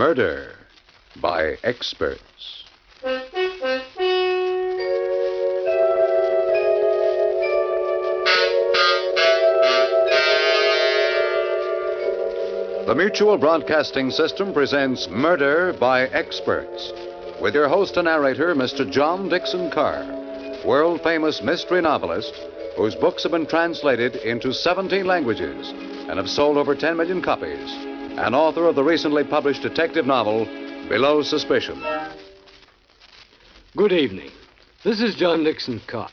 Murder by Experts. The Mutual Broadcasting System presents Murder by Experts, with your host and narrator, Mr. John Dixon Carr, world-famous mystery novelist whose books have been translated into 17 languages and have sold over 10 million copies, and author of the recently published detective novel, Below Suspicion. Good evening. This is John Dixon Carr.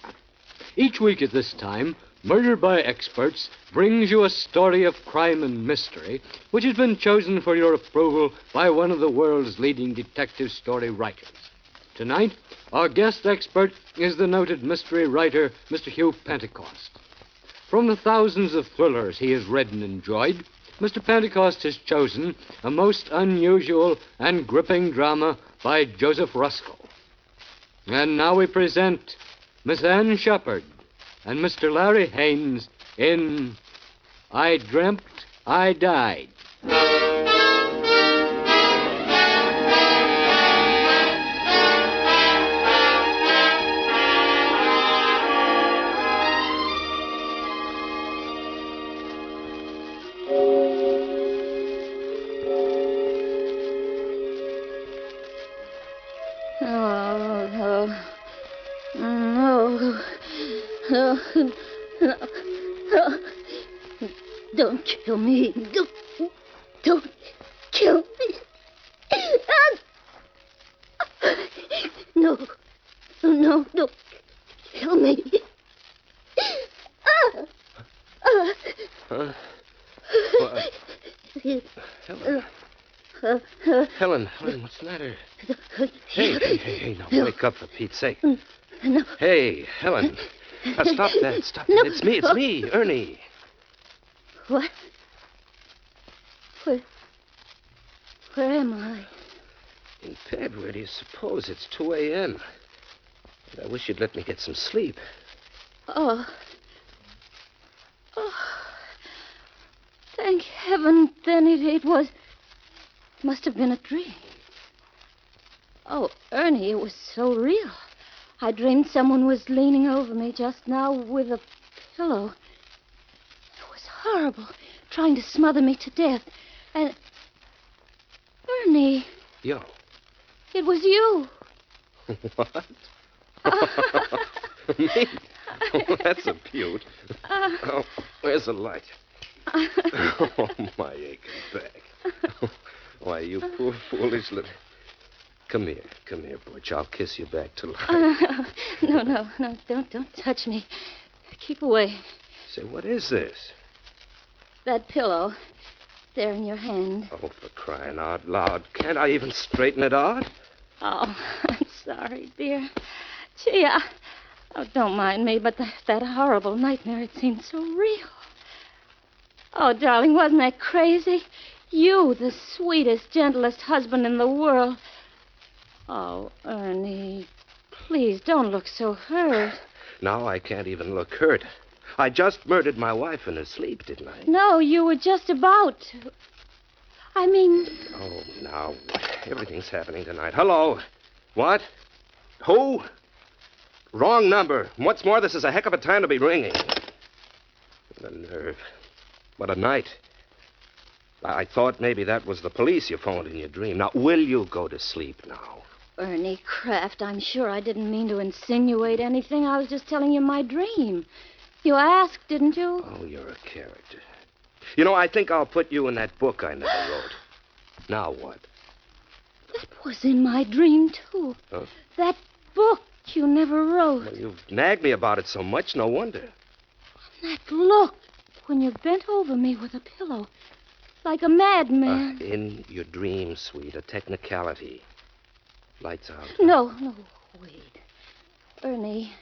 Each week at this time, Murder by Experts brings you a story of crime and mystery which has been chosen for your approval by one of the world's leading detective story writers. Tonight, our guest expert is the noted mystery writer, Mr. Hugh Pentecost. From the thousands of thrillers he has read and enjoyed, Mr. Pentecost has chosen a most unusual and gripping drama by Joseph Ruskell. And now we present Miss Anne Shepard and Mr. Larry Haynes in I Dreamt, I Died. Don't kill me. Don't kill me. No, don't kill me. Huh? What? Helen, what's the matter? Hey, now wake up for Pete's sake. No. Hey, Helen. Stop that. No. It's me, Ernie. What? Where am I? In bed, where do you suppose? It's 2 a.m. And I wish you'd let me get some sleep. Oh. Thank heaven, then it must have been a dream. Oh, Ernie, it was so real. I dreamed someone was leaning over me just now with a pillow. It was horrible, trying to smother me to death. And... Ernie. Yo. It was you. What? Me? Oh, that's a beaut. Where's the light? Oh, my aching back. Why, you poor, foolish little... Come here, Butch. I'll kiss you back to life. No, don't touch me. Keep away. Say, what is this? That pillow, there in your hand. Oh, for crying out loud. Can't I even straighten it out? Oh, I'm sorry, dear. Gee, don't mind me, but that horrible nightmare, it seemed so real. Oh, darling, wasn't that crazy? You, the sweetest, gentlest husband in the world. Oh, Ernie, please don't look so hurt. Now I can't even look hurt. I just murdered my wife in her sleep, didn't I? No, you were just about to. I mean... Oh, now, everything's happening tonight. Hello? What? Who? Wrong number. What's more, this is a heck of a time to be ringing. The nerve. What a night. I thought maybe that was the police you phoned in your dream. Now, will you go to sleep now? Ernie Kraft, I'm sure I didn't mean to insinuate anything. I was just telling you my dream. You asked, didn't you? Oh, you're a character. You know, I think I'll put you in that book I never wrote. Now what? That was in my dream, too. Huh? That book you never wrote. Well, you've nagged me about it so much, no wonder. And that look when you bent over me with a pillow, like a madman. In your dream, sweet, a technicality. Lights out. No, wait. Ernie,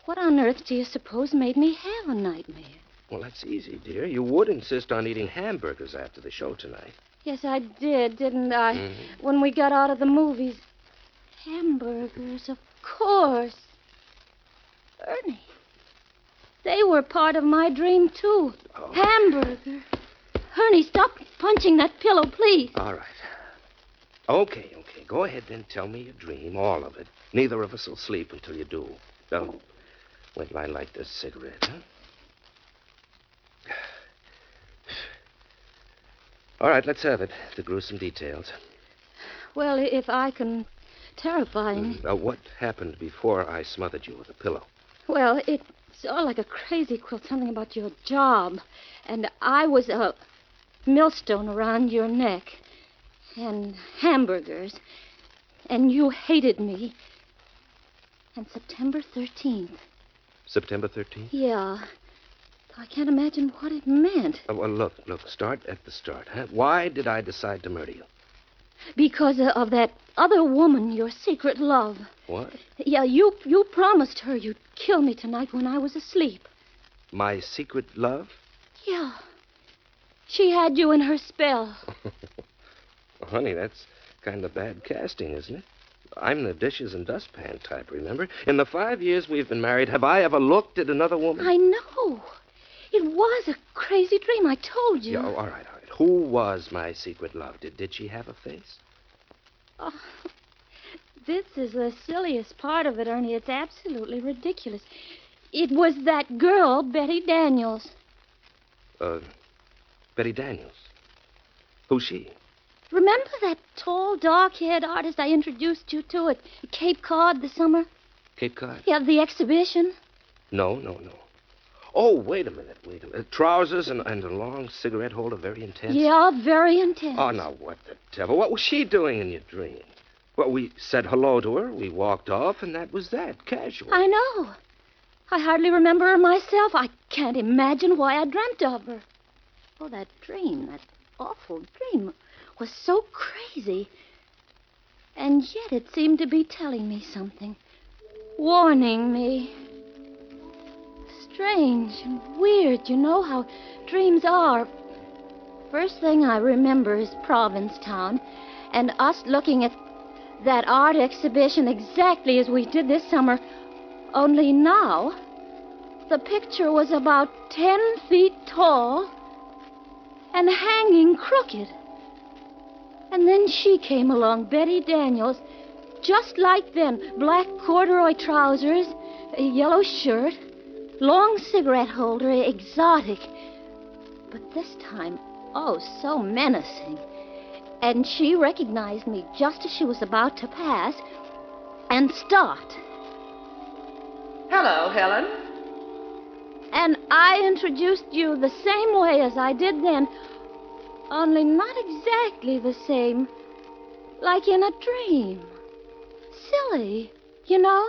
what on earth do you suppose made me have a nightmare? Well, that's easy, dear. You would insist on eating hamburgers after the show tonight. Yes, I did, didn't I? Mm-hmm. When we got out of the movies. Hamburgers, of course. Ernie, they were part of my dream, too. Oh. Hamburger. Ernie, stop punching that pillow, please. All right. Okay. Go ahead then. Tell me your dream, all of it. Neither of us will sleep until you do. Now, wait till I light this cigarette, huh? All right, let's have it. The gruesome details. Well, if I can... Terrifying. What happened before I smothered you with a pillow? Well, it's all like a crazy quilt, something about your job. And I was a millstone around your neck. And hamburgers. And you hated me. And September 13th. September 13th? Yeah. I can't imagine what it meant. Well, look. Start at the start, huh? Why did I decide to murder you? Because of that other woman, your secret love. What? Yeah, you promised her you'd kill me tonight when I was asleep. My secret love? Yeah. She had you in her spell. Well, honey, that's kind of bad casting, isn't it? I'm the dishes and dustpan type, remember? In the 5 years we've been married, have I ever looked at another woman? I know. It was a crazy dream, I told you. Yeah, all right. Who was my secret love? Did she have a face? Oh, this is the silliest part of it, Ernie. It's absolutely ridiculous. It was that girl, Betty Daniels. Betty Daniels. Who's she? Remember that tall, dark-haired artist I introduced you to at Cape Cod this summer? Cape Cod? Yeah, the exhibition. No. Oh, wait a minute. Trousers and a long cigarette holder, very intense? Yeah, very intense. Oh, now, what the devil? What was she doing in your dream? Well, we said hello to her, we walked off, and that was that, casual. I know. I hardly remember her myself. I can't imagine why I dreamt of her. Oh, that dream, that awful dream, was so crazy. And yet it seemed to be telling me something, warning me. Strange and weird, you know how dreams are. First thing I remember is Provincetown, and us looking at that art exhibition exactly as we did this summer. Only now, the picture was about 10 feet tall and hanging crooked. And then she came along, Betty Daniels, just like then. Black corduroy trousers, a yellow shirt, long cigarette holder, exotic. But this time, oh, so menacing. And she recognized me just as she was about to pass and stopped. Hello, Helen. And I introduced you the same way as I did then, only not exactly the same. Like in a dream. Silly, you know?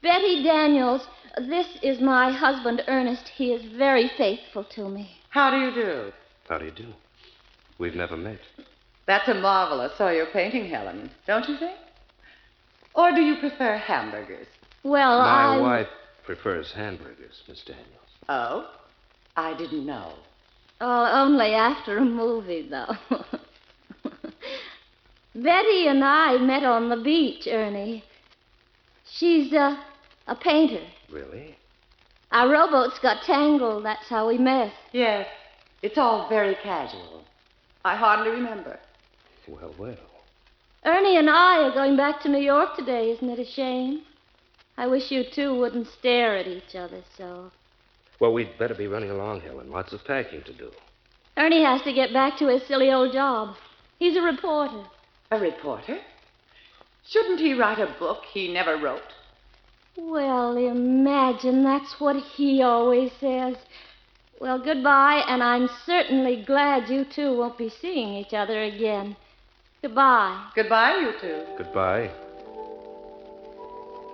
Betty Daniels, this is my husband, Ernest. He is very faithful to me. How do you do? How do you do? We've never met. That's a marvelous oil painting, Helen, don't you think? Or do you prefer hamburgers? Well, My wife prefers hamburgers, Miss Daniels. Oh? I didn't know. Oh, only after a movie, though. Betty and I met on the beach, Ernie. She's a painter. Really? Our rowboats got tangled. That's how we met. Yes, it's all very casual. I hardly remember. Well. Ernie and I are going back to New York today. Isn't it a shame? I wish you two wouldn't stare at each other so. Well, we'd better be running along, Helen. Lots of packing to do. Ernie has to get back to his silly old job. He's a reporter. A reporter? Shouldn't he write a book he never wrote? Well, imagine, that's what he always says. Well, goodbye, and I'm certainly glad you two won't be seeing each other again. Goodbye. Goodbye, you two. Goodbye.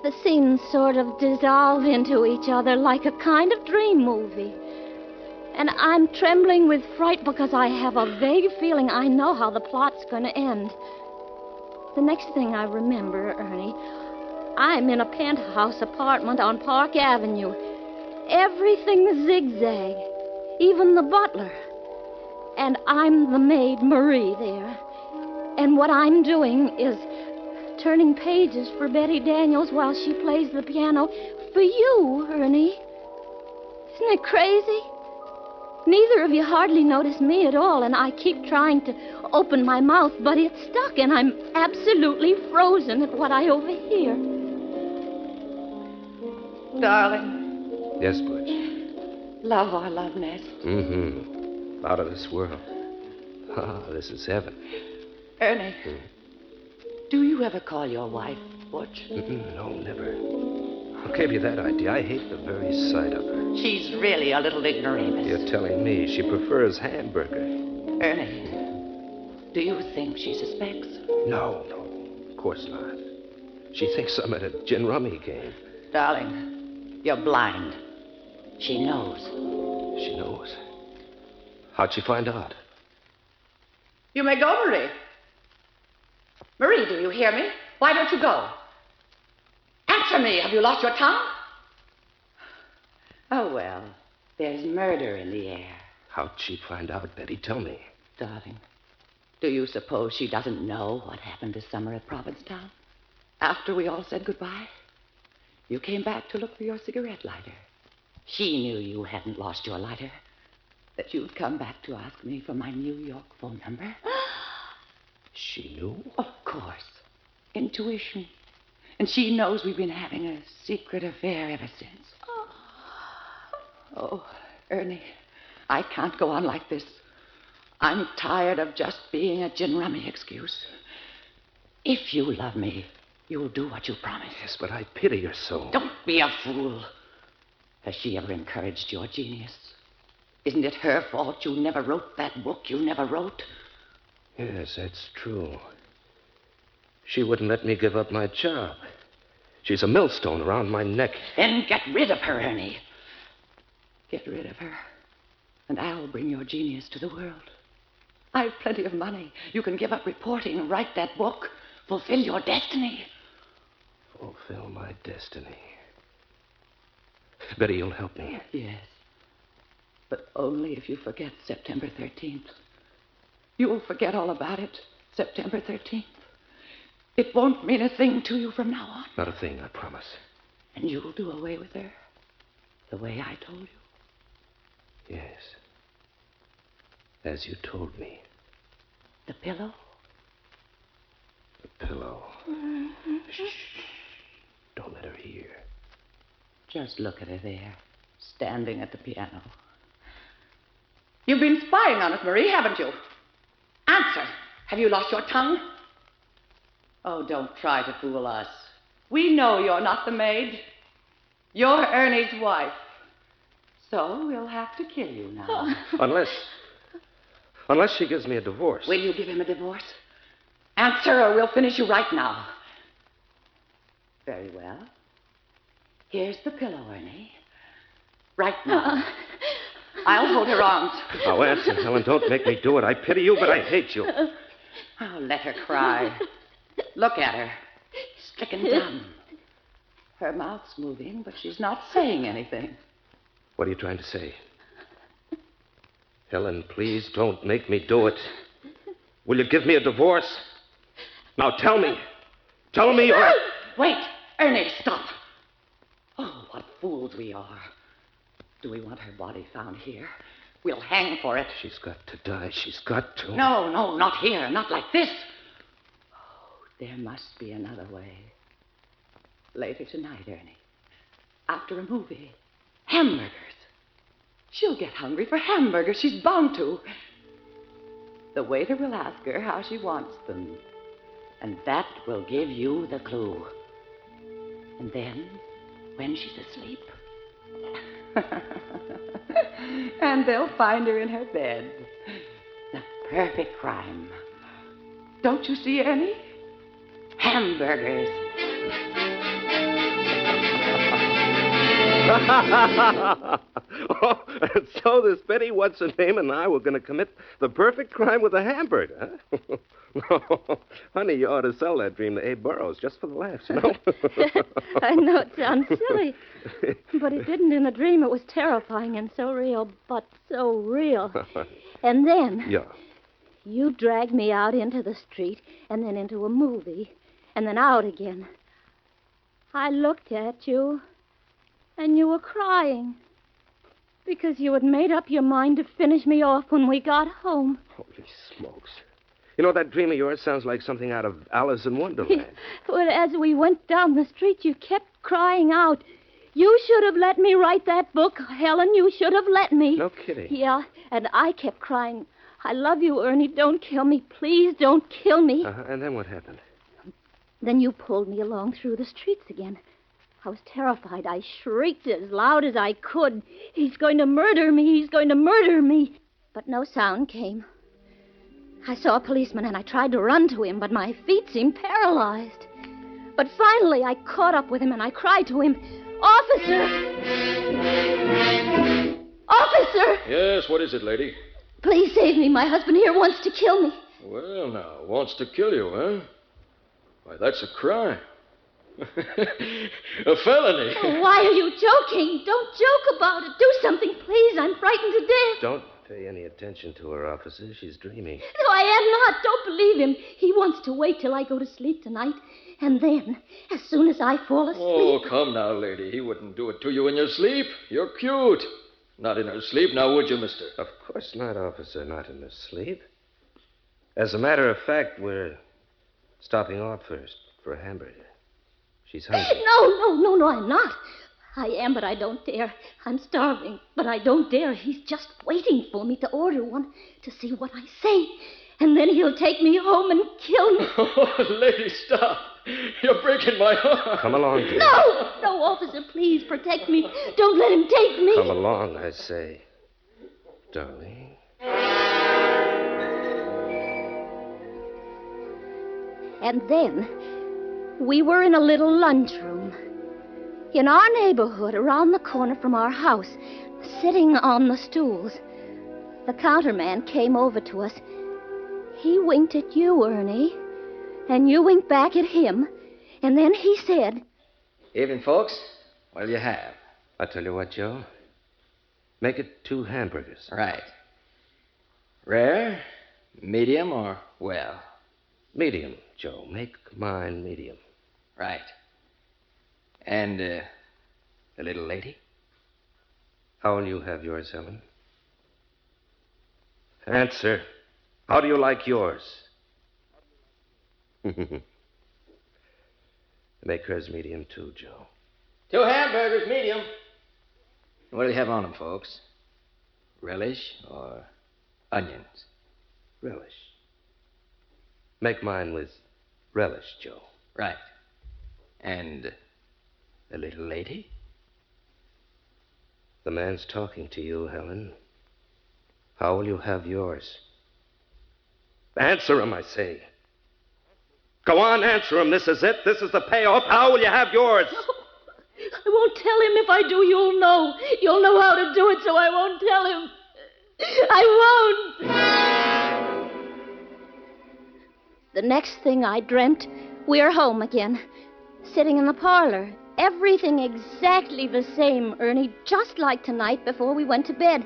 The scenes sort of dissolve into each other like a kind of dream movie. And I'm trembling with fright because I have a vague feeling I know how the plot's going to end. The next thing I remember, Ernie, I'm in a penthouse apartment on Park Avenue. Everything's zigzag, even the butler. And I'm the maid, Marie, there. And what I'm doing is turning pages for Betty Daniels while she plays the piano for you, Ernie. Isn't it crazy? Neither of you hardly notice me at all, and I keep trying to open my mouth, but it's stuck, and I'm absolutely frozen at what I overhear. Darling, Yes, Butch. love our love nest. Mm-hmm. Out of this world. Ah, this is heaven. Ernie, do you ever call your wife Butch? No, never. Who gave you that idea? I hate the very sight of her. She's really a little ignoramus. You're telling me she prefers hamburger. Ernie, do you think she suspects? No, of course not. She thinks I'm at a gin rummy game. Darling, you're blind. She knows. She knows. How'd she find out? You may go, Marie. Marie, do you hear me? Why don't you go? Answer me. Have you lost your tongue? Oh, well, there's murder in the air. How'd she find out, Betty? Tell me. Darling, do you suppose she doesn't know what happened this summer at Provincetown? After we all said goodbye? You came back to look for your cigarette lighter. She knew you hadn't lost your lighter. That you'd come back to ask me for my New York phone number. She knew? Of course. Intuition. And she knows we've been having a secret affair ever since. Oh, Ernie, I can't go on like this. I'm tired of just being a gin rummy excuse. If you love me, you'll do what you promised. Yes, but I pity her so. Don't be a fool. Has she ever encouraged your genius? Isn't it her fault you never wrote that book you never wrote? Yes, that's true. She wouldn't let me give up my job. She's a millstone around my neck. Then get rid of her, Ernie. Get rid of her, and I'll bring your genius to the world. I've plenty of money. You can give up reporting, write that book, fulfill your destiny. Fulfill my destiny. Betty, you'll help me. Yes, but only if you forget September 13th. You'll forget all about it, September 13th. It won't mean a thing to you from now on. Not a thing, I promise. And you'll do away with her, the way I told you. Yes. As you told me. The pillow? The pillow. Shh. Don't let her hear. Just look at her there, standing at the piano. You've been spying on us, Marie, haven't you? Answer. Have you lost your tongue? Oh, don't try to fool us. We know you're not the maid. You're Ernie's wife. So we'll have to kill you now. Unless she gives me a divorce. Will you give him a divorce? Answer, or we'll finish you right now. Very well. Here's the pillow, Ernie. Right now. I'll hold her arms. Now, answer, Helen. Don't make me do it. I pity you, but I hate you. Oh, let her cry. Look at her. Stricken dumb. Her mouth's moving, but she's not saying anything. What are you trying to say? Helen, please don't make me do it. Will you give me a divorce? Now, tell me. Tell me or... Wait. Ernie, stop. Oh, what fools we are. Do we want her body found here? We'll hang for it. She's got to die. She's got to. No, not here. Not like this. Oh, there must be another way. Later tonight, Ernie. After a movie. Hamburgers. She'll get hungry for hamburgers. She's bound to. The waiter will ask her how she wants them. And that will give you the clue. And then, when she's asleep... and they'll find her in her bed. The perfect crime. Don't you see, Ernie? Hamburgers. Oh, and so this Betty What's-Her-Name and I were going to commit the perfect crime with a hamburger, huh? No, honey, you ought to sell that dream to Abe Burrows just for the laughs, you know? I know it sounds silly, but it didn't in a dream. It was terrifying and so real, but so real. And then... Yeah. You dragged me out into the street and then into a movie and then out again. I looked at you and you were crying. Because you had made up your mind to finish me off when we got home. Holy smokes. You know, that dream of yours sounds like something out of Alice in Wonderland. But as we went down the street, you kept crying out, "You should have let me write that book, Helen. You should have let me." No kidding. Yeah, and I kept crying, "I love you, Ernie. Don't kill me. Please don't kill me." And then what happened? Then you pulled me along through the streets again. I was terrified. I shrieked as loud as I could. "He's going to murder me. He's going to murder me." But no sound came. I saw a policeman and I tried to run to him, but my feet seemed paralyzed. But finally I caught up with him and I cried to him, "Officer! Officer! Yes, what is it, lady? Please save me. My husband here wants to kill me." Well, now, wants to kill you, huh? Why, that's a crime. A felony. Oh, why are you joking? Don't joke about it. Do something, please. I'm frightened to death. Don't pay any attention to her, officer. She's dreaming. No, I am not. Don't believe him. He wants to wait till I go to sleep tonight. And then, as soon as I fall asleep... Oh, come now, lady. He wouldn't do it to you in your sleep. You're cute. Not in her sleep, now would you, mister? Of course not, officer. Not in her sleep. As a matter of fact, we're stopping off first for a hamburger. She's hungry. No, I'm not. I am, but I don't dare. I'm starving, but I don't dare. He's just waiting for me to order one to see what I say. And then he'll take me home and kill me. Oh, lady, stop. You're breaking my heart. Come along, dear. No, officer, please protect me. Don't let him take me. Come along, I say, darling. And then we were in a little lunchroom in our neighborhood around the corner from our house, sitting on the stools. The counterman came over to us. He winked at you, Ernie, and you winked back at him, and then he said, "Evening, folks. What'll you have?" I tell you what, Joe. Make it 2 hamburgers. Right. Rare, medium, or well? Medium, Joe. Make mine medium. Right. And, the little lady? How will you have yours, Helen? Answer. How do you like yours? Make hers medium, too, Joe. 2 hamburgers, medium. What'll you have on them, folks? Relish or onions? Relish. Make mine with relish, Joe. Right. And the little lady? The man's talking to you, Helen. How will you have yours? Answer him, I say. Go on, answer him. This is it. This is the payoff. How will you have yours? I won't tell him. If I do, you'll know. You'll know how to do it, so I won't tell him. I won't. The next thing I dreamt, we're home again, sitting in the parlor. Everything exactly the same, Ernie, just like tonight before we went to bed.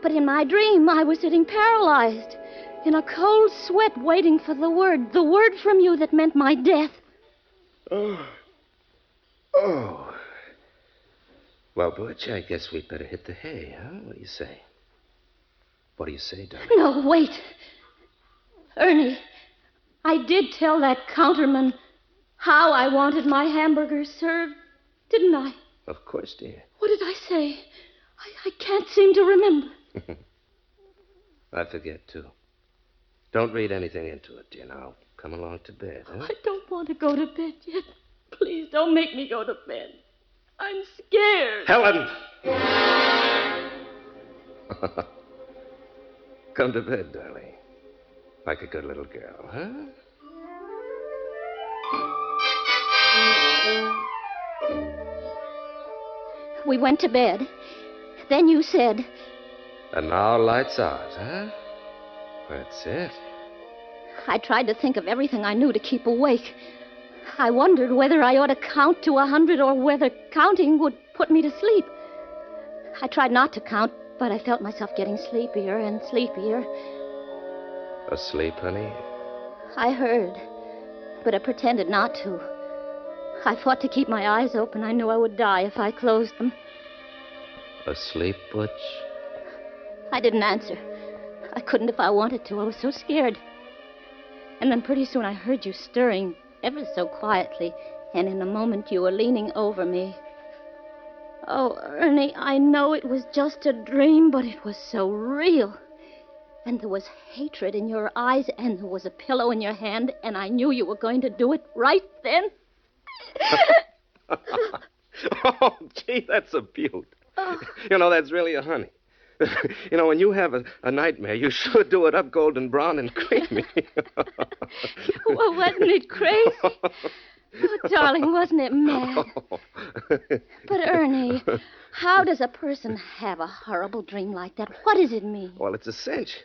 But in my dream, I was sitting paralyzed, in a cold sweat, waiting for the word from you that meant my death. Oh. Well, Butch, I guess we'd better hit the hay, huh? What do you say? What do you say, darling? No, wait. Ernie, I did tell that counterman how I wanted my hamburgers served, didn't I? Of course, dear. What did I say? I can't seem to remember. I forget, too. Don't read anything into it, dear. Now, come along to bed, huh? I don't want to go to bed yet. Please don't make me go to bed. I'm scared. Helen! Come to bed, darling. Like a good little girl, huh? We went to bed. Then you said... And now lights out, huh? That's it. I tried to think of everything I knew to keep awake. I wondered whether I ought to count to 100 or whether counting would put me to sleep. I tried not to count, but I felt myself getting sleepier and sleepier. Asleep, honey? I heard, but I pretended not to. I fought to keep my eyes open. I knew I would die if I closed them. Asleep, Butch? I didn't answer. I couldn't if I wanted to. I was so scared. And then pretty soon I heard you stirring ever so quietly, and in a moment you were leaning over me. Oh, Ernie, I know it was just a dream, but it was so real. And there was hatred in your eyes, and there was a pillow in your hand, and I knew you were going to do it right then. Oh, gee, that's a beaut. That's really a honey. When you have a nightmare, you sure do it up golden brown and creamy. Well, wasn't it crazy? Oh, darling, wasn't it mad? But, Ernie, how does a person have a horrible dream like that? What does it mean? Well, it's a cinch.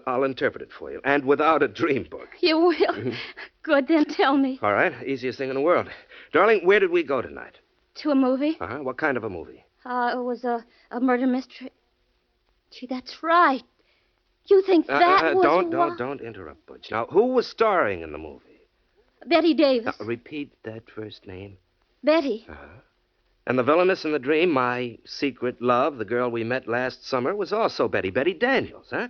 I'll interpret it for you, and without a dream book. You will? Good, then tell me. All right, easiest thing in the world. Darling, where did we go tonight? To a movie? Uh-huh. What kind of a movie? It was a murder mystery. Gee, that's right. You think that was Don't interrupt, Butch. Now, who was starring in the movie? Betty Davis. Now, repeat that first name. Betty. Uh-huh. And the villainess in the dream, my secret love, the girl we met last summer, was also Betty Daniels, huh?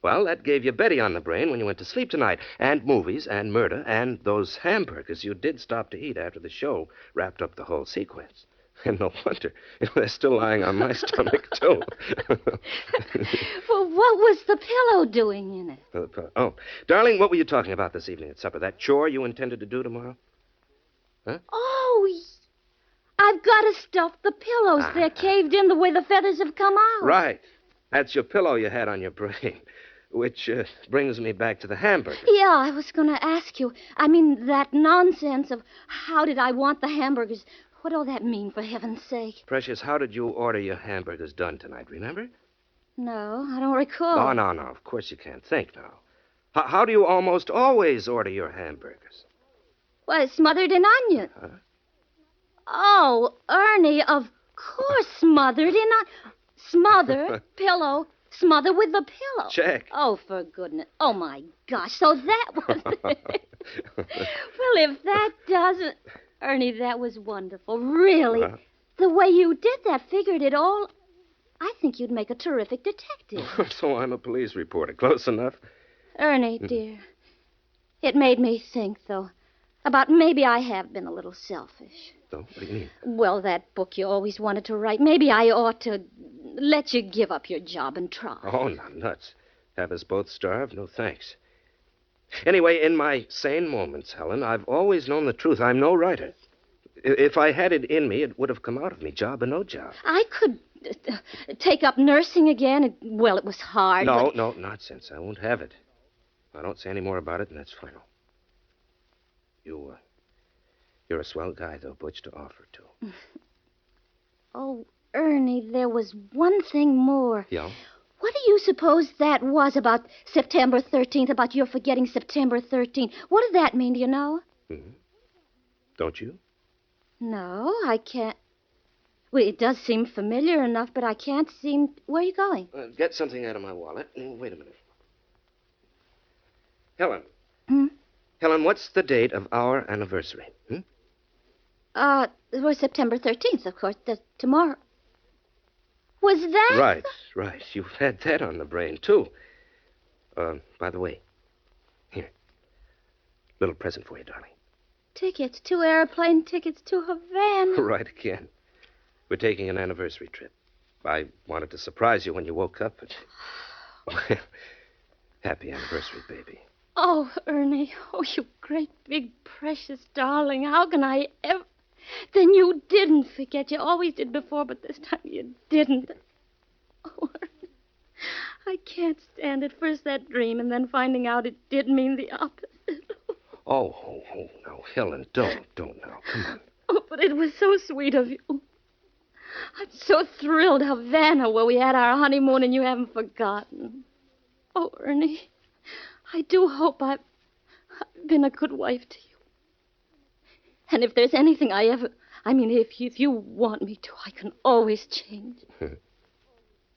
Well, that gave you Betty on the brain when you went to sleep tonight. And movies, and murder, and those hamburgers you did stop to eat after the show wrapped up the whole sequence. And no wonder. They're still lying on my stomach, too. Well, what was the pillow doing in it? Oh, darling, what were you talking about this evening at supper? That chore you intended to do tomorrow? Huh? Oh, I've got to stuff the pillows. They're caved in the way the feathers have come out. Right. That's your pillow you had on your brain. Which brings me back to the hamburger. Yeah, I was going to ask you. I mean, that nonsense of how did I want the hamburgers. What all that mean, for heaven's sake? Precious, how did you order your hamburgers done tonight, remember? No, I don't recall. No. Of course you can't think now. How do you almost always order your hamburgers? Well, smothered in onion. Huh? Oh, Ernie, of course smothered in onion. Smother, pillow, smother with the pillow. Check. Oh, for goodness. Oh, my gosh. So that was it. Well, if that doesn't... Ernie, that was wonderful. Really. The way you did that, figured it all. I think you'd make a terrific detective. So I'm a police reporter. Close enough? Ernie, dear. It made me think, though, about maybe I have been a little selfish. So, what do you mean? Well, that book you always wanted to write. Maybe I ought to let you give up your job and try. Oh, no, nuts. Have us both starve? No thanks. Anyway, in my sane moments, Helen, I've always known the truth. I'm no writer. If I had it in me, it would have come out of me, job or no job. I could take up nursing again. Well, it was hard. No, but... nonsense. I won't have it. I don't say any more about it, and that's final. You're a swell guy, though, Butch, to offer to. Oh, Ernie, there was one thing more. Yeah? What do you suppose that was about September 13th, about your forgetting September 13th? What did that mean, do you know? Mm-hmm. Don't you? No, I can't. Well, it does seem familiar enough, but I can't seem... Where are you going? Get something out of my wallet. Wait a minute. Helen. Hmm? Helen, what's the date of our anniversary? It was September 13th, of course. Tomorrow. Was that... Right. You've had that on the brain, too. By the way, here. Little present for you, darling. Tickets, 2 airplane tickets to Havana. Right again. We're taking an anniversary trip. I wanted to surprise you when you woke up, but... Well, happy anniversary, baby. Oh, Ernie. Oh, you great, big, precious darling. How can I ever... Then you didn't forget. You always did before, but this time you didn't. Oh, Ernie. I can't stand it. First that dream, and then finding out it did mean the opposite. Oh, no, Helen, don't now. Come on. Oh, but it was so sweet of you. I'm so thrilled, Havana, where we had our honeymoon, and you haven't forgotten. Oh, Ernie, I do hope I've been a good wife to you. And if there's anything if you want me to, I can always change.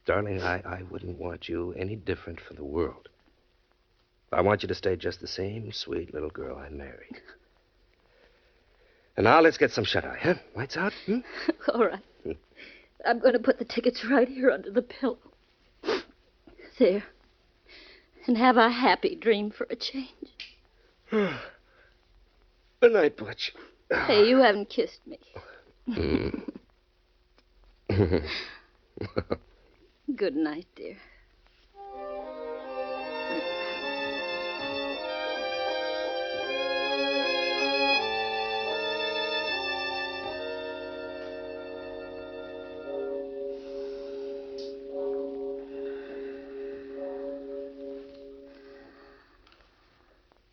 Darling, I wouldn't want you any different for the world. I want you to stay just the same sweet little girl I married. And now let's get some shut-eye, huh? Lights out? All right. I'm going to put the tickets right here under the pillow. There. And have a happy dream for a change. Good night, Butch. Hey, you haven't kissed me. Good night, dear.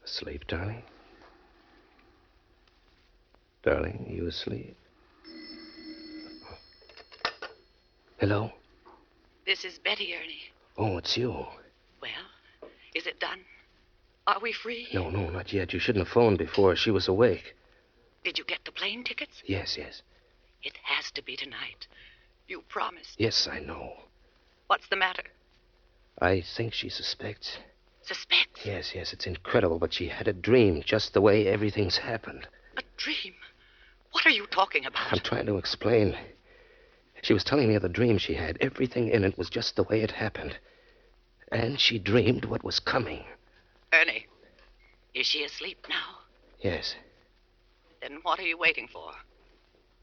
Asleep, darling? Darling, are you asleep? Hello? This is Betty, Ernie. Oh, it's you. Well, is it done? Are we free? No, not yet. You shouldn't have phoned before. She was awake. Did you get the plane tickets? Yes. It has to be tonight. You promised. Yes, I know. What's the matter? I think she suspects. Suspects? Yes, it's incredible, but she had a dream, just the way everything's happened. A dream? What are you talking about? I'm trying to explain. She was telling me of the dream she had. Everything in it was just the way it happened. And she dreamed what was coming. Ernie, is she asleep now? Yes. Then what are you waiting for?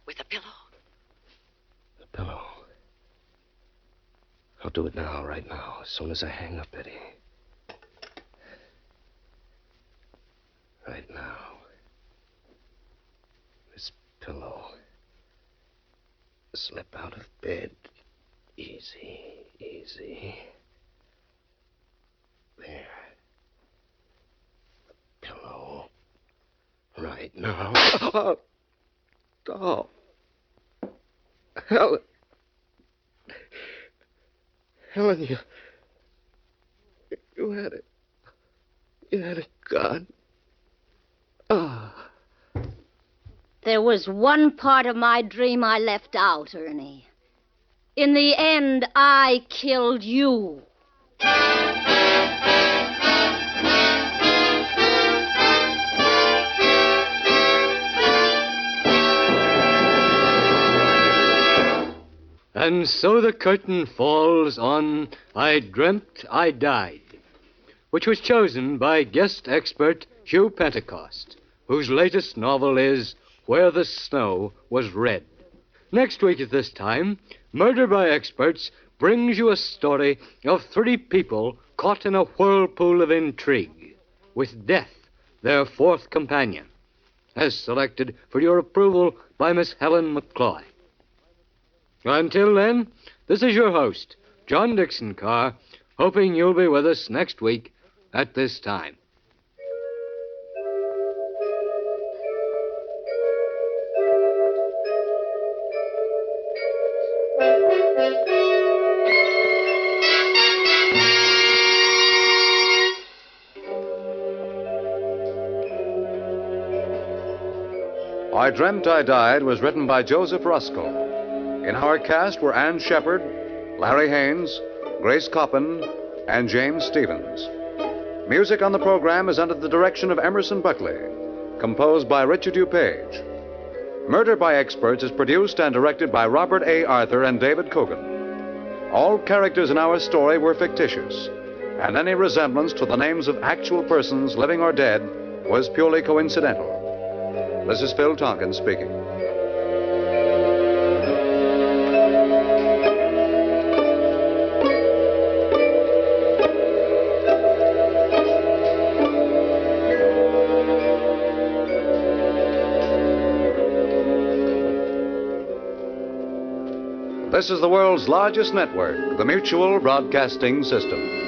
With a pillow? The pillow. I'll do it now, right now, as soon as I hang up, Betty. Right now. This pillow. Slip out of bed. Easy. There. The pillow. Right now. Oh. Helen, you had it. You had a gun. There was one part of my dream I left out, Ernie. In the end, I killed you. And so the curtain falls on I Dreamt, I Died, which was chosen by guest expert Hugh Pentecost, whose latest novel is Where the Snow Was Red. Next week at this time, Murder by Experts brings you a story of 3 people caught in a whirlpool of intrigue, with death their 4th companion, as selected for your approval by Miss Helen McCloy. Until then, this is your host, John Dixon Carr, hoping you'll be with us next week at this time. I Dreamt, I Died was written by Joseph Ruskell. In our cast were Ann Shepard, Larry Haynes, Grace Coppin, and James Stevens. Music on the program is under the direction of Emerson Buckley, composed by Richard DuPage. Murder by Experts is produced and directed by Robert A. Arthur and David Coogan. All characters in our story were fictitious, and any resemblance to the names of actual persons, living or dead, was purely coincidental. This is Phil Tonkin speaking. This is the world's largest network, the Mutual Broadcasting System.